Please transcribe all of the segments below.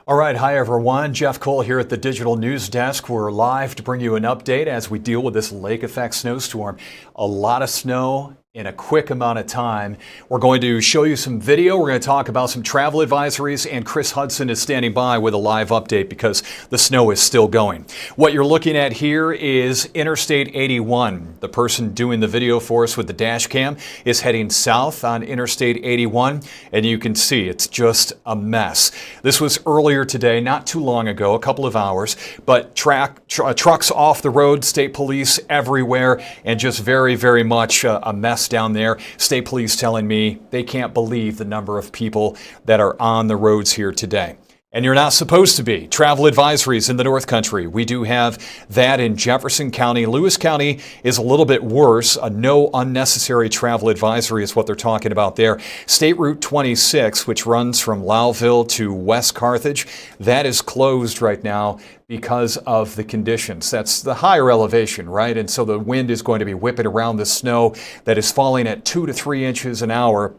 All right, hi everyone. Jeff Cole here at the Digital News Desk. We're live to bring you an update as we deal with this lake effect snowstorm. A lot of snow in a quick amount of time. We're going to show you some video. We're going to talk about some travel advisories, and Kris Hudson is standing by with a live update because the snow is still going. What you're looking at here is Interstate 81. The person doing the video for us with the dash cam is heading south on Interstate 81, and you can see it's just a mess. This was earlier today, not too long ago, a couple of hours, but trucks off the road, state police everywhere, and just very, very much a mess down there. State police telling me they can't believe the number of people that are on the roads here today. And you're not supposed to be. Travel advisories in the North Country. We do have that in Jefferson County. Lewis County is a little bit worse. A no unnecessary travel advisory is what they're talking about there. State Route 26, which runs from Lowville to West Carthage, that is closed right now because of the conditions. That's the higher elevation, right? And so the wind is going to be whipping around the snow that is falling at 2 to 3 inches an hour.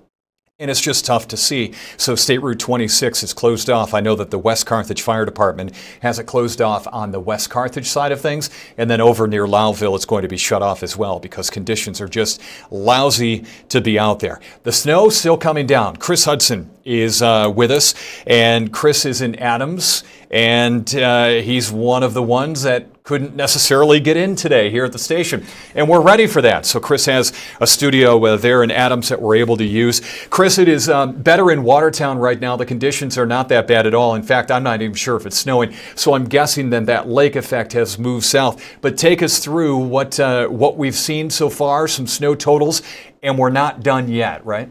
And it's just tough to see. So State Route 26 is closed off. I know that the West Carthage Fire Department has it closed off on the West Carthage side of things. And then over near Lowville, it's going to be shut off as well because conditions are just lousy to be out there. The snow still coming down. Kris Hudson is with us, and Kris is in Adams, and he's one of the ones that couldn't necessarily get in today here at the station. And we're ready for that. So Kris has a studio there in Adams that we're able to use. Kris, it is better in Watertown right now. The conditions are not that bad at all. In fact, I'm not even sure if it's snowing. So I'm guessing then that lake effect has moved south. But take us through what we've seen so far, some snow totals, and we're not done yet, right?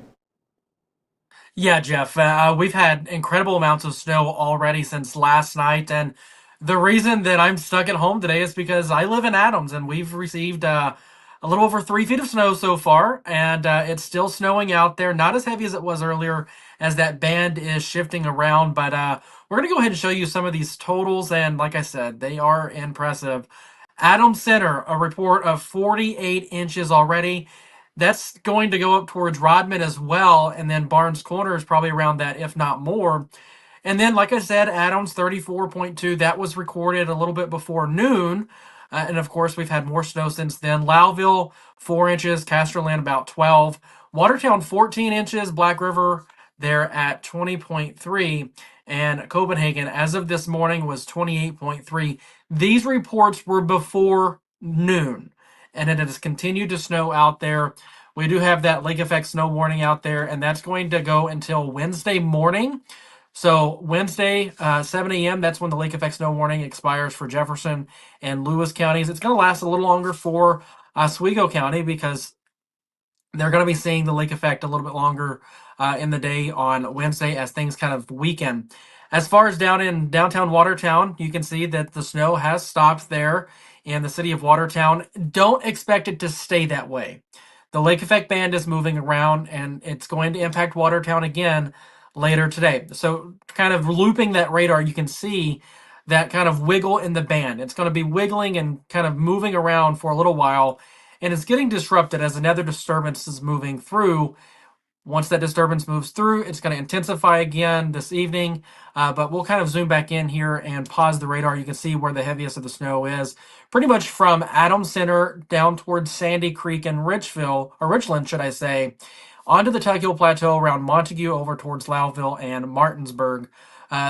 Yeah, Jeff, we've had incredible amounts of snow already since last night, and the reason that I'm stuck at home today is because I live in Adams, and we've received a little over 3 feet of snow so far, and it's still snowing out there. Not as heavy as it was earlier, as that band is shifting around, but we're going to go ahead and show you some of these totals, and like I said, they are impressive. Adams Center, a report of 48 inches already. That's going to go up towards Rodman as well, and then Barnes Corner is probably around that, if not more. And then, like I said, Adams 34.2, that was recorded a little bit before noon. And of course, we've had more snow since then. Lowville, 4 inches. Casterland, about 12. Watertown, 14 inches. Black River, they're at 20.3. And Copenhagen, as of this morning, was 28.3. These reports were before noon, and it has continued to snow out there. We do have that lake effect snow warning out there, and that's going to go until Wednesday morning. So Wednesday, 7 a.m., that's when the lake effect snow warning expires for Jefferson and Lewis counties. It's going to last a little longer for Oswego County because they're going to be seeing the lake effect a little bit longer in the day on Wednesday as things kind of weaken. As far as down in downtown Watertown, you can see that the snow has stopped there in the city of Watertown. Don't expect it to stay that way. The lake effect band is moving around, and it's going to impact Watertown again later today. So kind of looping that radar, you can see that kind of wiggle in the band. It's going to be wiggling and kind of moving around for a little while, and it's getting disrupted as another disturbance is moving through. Once that disturbance moves through, it's going to intensify again this evening, but we'll kind of zoom back in here and pause the radar. You can see where the heaviest of the snow is. Pretty much from Adams Center down towards Sandy Creek and Richville, or Richland, should I say, onto the Tug Hill Plateau around Montague over towards Lowville and Martinsburg,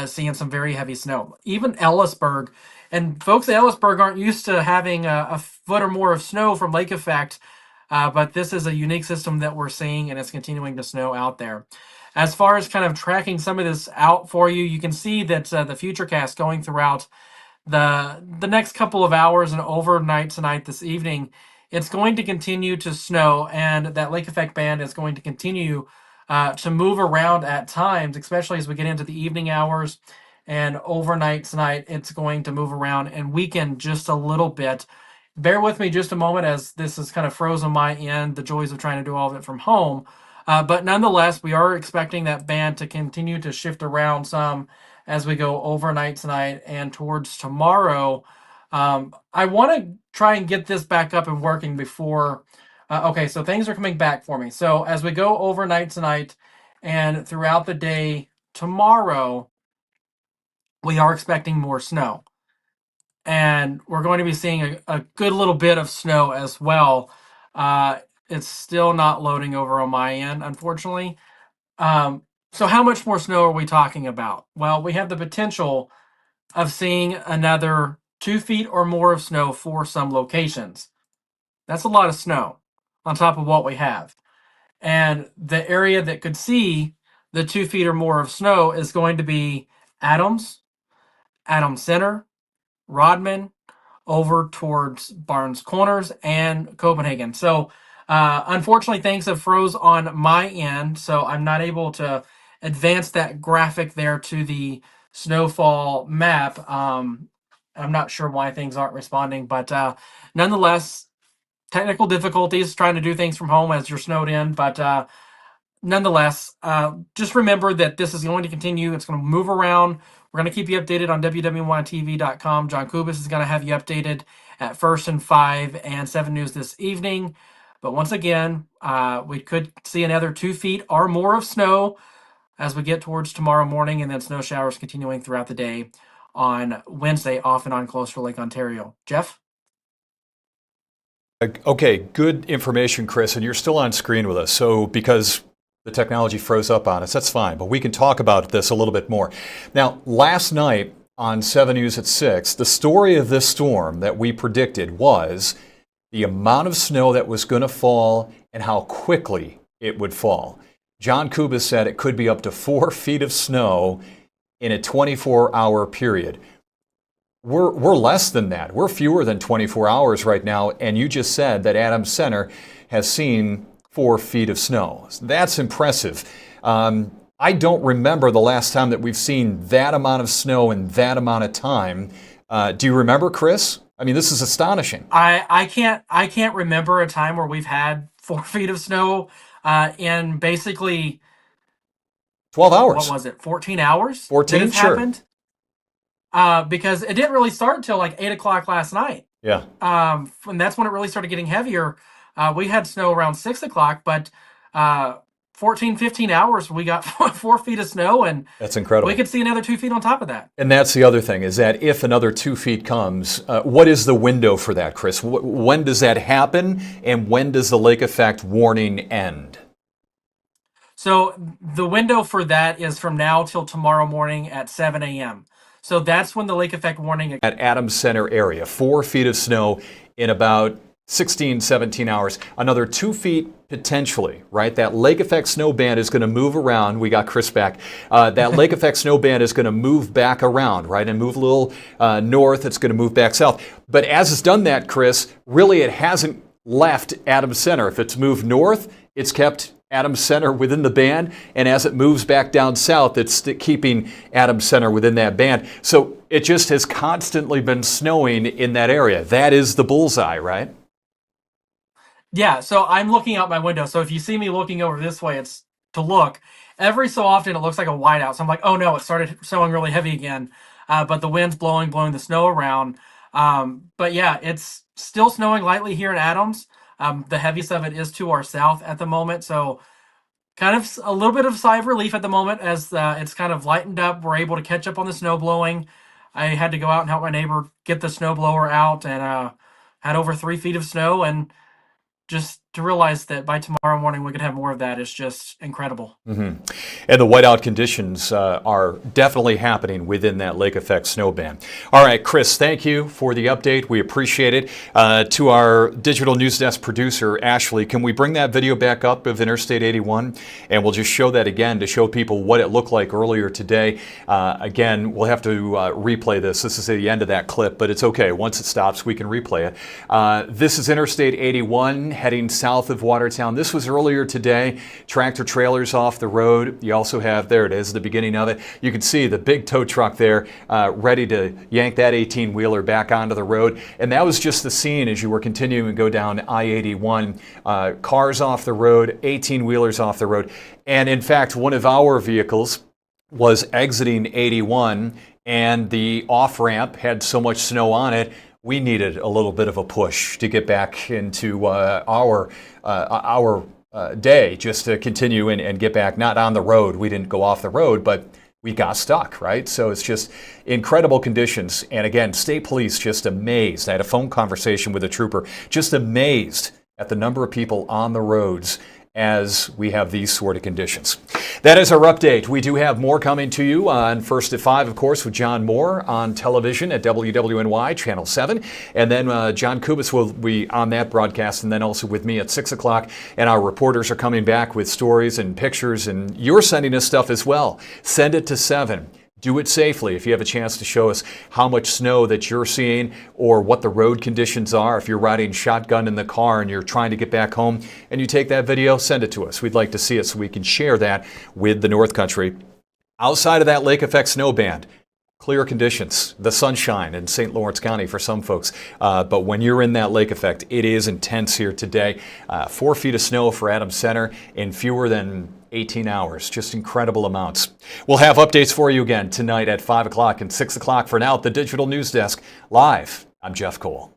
seeing some very heavy snow. Even Ellisburg, and folks at Ellisburg aren't used to having a foot or more of snow from lake effect, but this is a unique system that we're seeing, and it's continuing to snow out there. As far as kind of tracking some of this out for you, you can see that the futurecast going throughout the next couple of hours and overnight tonight, this evening, it's going to continue to snow, and that lake effect band is going to continue to move around at times, especially as we get into the evening hours. And overnight tonight, it's going to move around and weaken just a little bit. Bear with me just a moment as this is kind of frozen my end, the joys of trying to do all of it from home. But nonetheless, we are expecting that band to continue to shift around some as we go overnight tonight and towards tomorrow. I want to try and get this back up and working before. Okay, so things are coming back for me. So as we go overnight tonight and throughout the day tomorrow, we are expecting more snow. And we're going to be seeing a good little bit of snow as well. Uh, it's still not loading over on my end, unfortunately. Um, so, how much more snow are we talking about? Well, we have the potential of seeing another 2 feet or more of snow for some locations. That's a lot of snow on top of what we have. And the area that could see the 2 feet or more of snow is going to be Adams, Adams Center, Rodman, over towards Barnes Corners and Copenhagen. So, unfortunately, things have froze on my end, so I'm not able to advance that graphic there to the snowfall map. I'm not sure why things aren't responding, but nonetheless, technical difficulties trying to do things from home as you're snowed in, but nonetheless, just remember that this is going to continue. It's going to move around. We're going to keep you updated on WWNYTV.com. John Kubis is going to have you updated at First and 5 and 7 News this evening. But once again, we could see another 2 feet or more of snow as we get towards tomorrow morning, and then snow showers continuing throughout the day on Wednesday, off and on close to Lake Ontario. Jeff? Okay, good information, Kris, and you're still on screen with us. So because the technology froze up on us, that's fine, but we can talk about this a little bit more. Now, last night on 7 News at 6, the story of this storm that we predicted was the amount of snow that was going to fall and how quickly it would fall. John Kubis said it could be up to 4 feet of snow in a 24-hour period. We're less than that. We're fewer than 24 hours right now, and you just said that Adams Center has seen 4 feet of snow. That's impressive. I don't remember the last time that we've seen that amount of snow in that amount of time. Do you remember, Kris? I mean, this is astonishing. I can't remember a time where we've had 4 feet of snow in basically 12 hours. What was it? 14 hours? 14, that sure. Happened? Because it didn't really start until like 8 o'clock last night. Yeah. And that's when it really started getting heavier. We had snow around 6 o'clock, but 14, 15 hours, we got 4 feet of snow, and that's incredible. We could see another 2 feet on top of that. And that's the other thing, is that if another 2 feet comes, what is the window for that, Kris? When does that happen, and when does the lake effect warning end? So the window for that is from now till tomorrow morning at 7 a.m. So that's when the lake effect warning... At Adams Center area, 4 feet of snow in about 16, 17 hours. Another 2 feet potentially, right? That lake effect snow band is going to move around. We got Kris back. That lake effect snow band is going to move back around, right? And move a little north. It's going to move back south. But as it's done that, Kris, really it hasn't left Adams Center. If it's moved north, it's kept Adams Center within the band, and as it moves back down south, it's keeping Adams Center within that band. So it just has constantly been snowing in that area. That is the bullseye, right? Yeah, so I'm looking out my window. So if you see me looking over this way, it's to look. Every so often, it looks like a whiteout. So I'm like, oh no, it started snowing really heavy again. But the wind's blowing the snow around. But yeah, it's still snowing lightly here in Adams. The heaviest of it is to our south at the moment. So kind of a little bit of sigh of relief at the moment as it's kind of lightened up. We're able to catch up on the snow blowing. I had to go out and help my neighbor get the snow blower out, and had over 3 feet of snow, and just to realize that by tomorrow morning we could have more of that is just incredible. Mm-hmm. And the whiteout conditions are definitely happening within that lake effect snow band. All right, Kris, thank you for the update. We appreciate it. To our digital news desk producer, Ashley, can we bring that video back up of Interstate 81? And we'll just show that again to show people what it looked like earlier today. Again, we'll have to replay this. This is the end of that clip, but it's okay. Once it stops, we can replay it. This is Interstate 81 heading south of Watertown. This was earlier today. Tractor trailers off the road. You also have, there it is, the beginning of it. You can see the big tow truck there ready to yank that 18-wheeler back onto the road. And that was just the scene as you were continuing to go down I-81. Cars off the road, 18-wheelers off the road. And in fact, one of our vehicles was exiting 81, and the off-ramp had so much snow on it, we needed a little bit of a push to get back into our day, just to continue and get back, not on the road. We didn't go off the road, but we got stuck, right? So it's just incredible conditions. And again, state police just amazed. I had a phone conversation with a trooper, just amazed at the number of people on the roads as we have these sort of conditions. That is our update. We do have more coming to you on First at 5, of course, with John Moore on television at WWNY Channel 7. And then John Kubis will be on that broadcast, and then also with me at 6 o'clock. And our reporters are coming back with stories and pictures, and you're sending us stuff as well. Send it to 7. Do it safely. If you have a chance to show us how much snow that you're seeing or what the road conditions are, if you're riding shotgun in the car and you're trying to get back home and you take that video, send it to us. We'd like to see it so we can share that with the North Country. Outside of that lake effect snow band, clear conditions, the sunshine in St. Lawrence County for some folks. But when you're in that lake effect, it is intense here today. 4 feet of snow for Adams Center in fewer than 18 hours. Just incredible amounts. We'll have updates for you again tonight at 5 o'clock and 6 o'clock. For now, at the Digital News Desk, live, I'm Jeff Cole.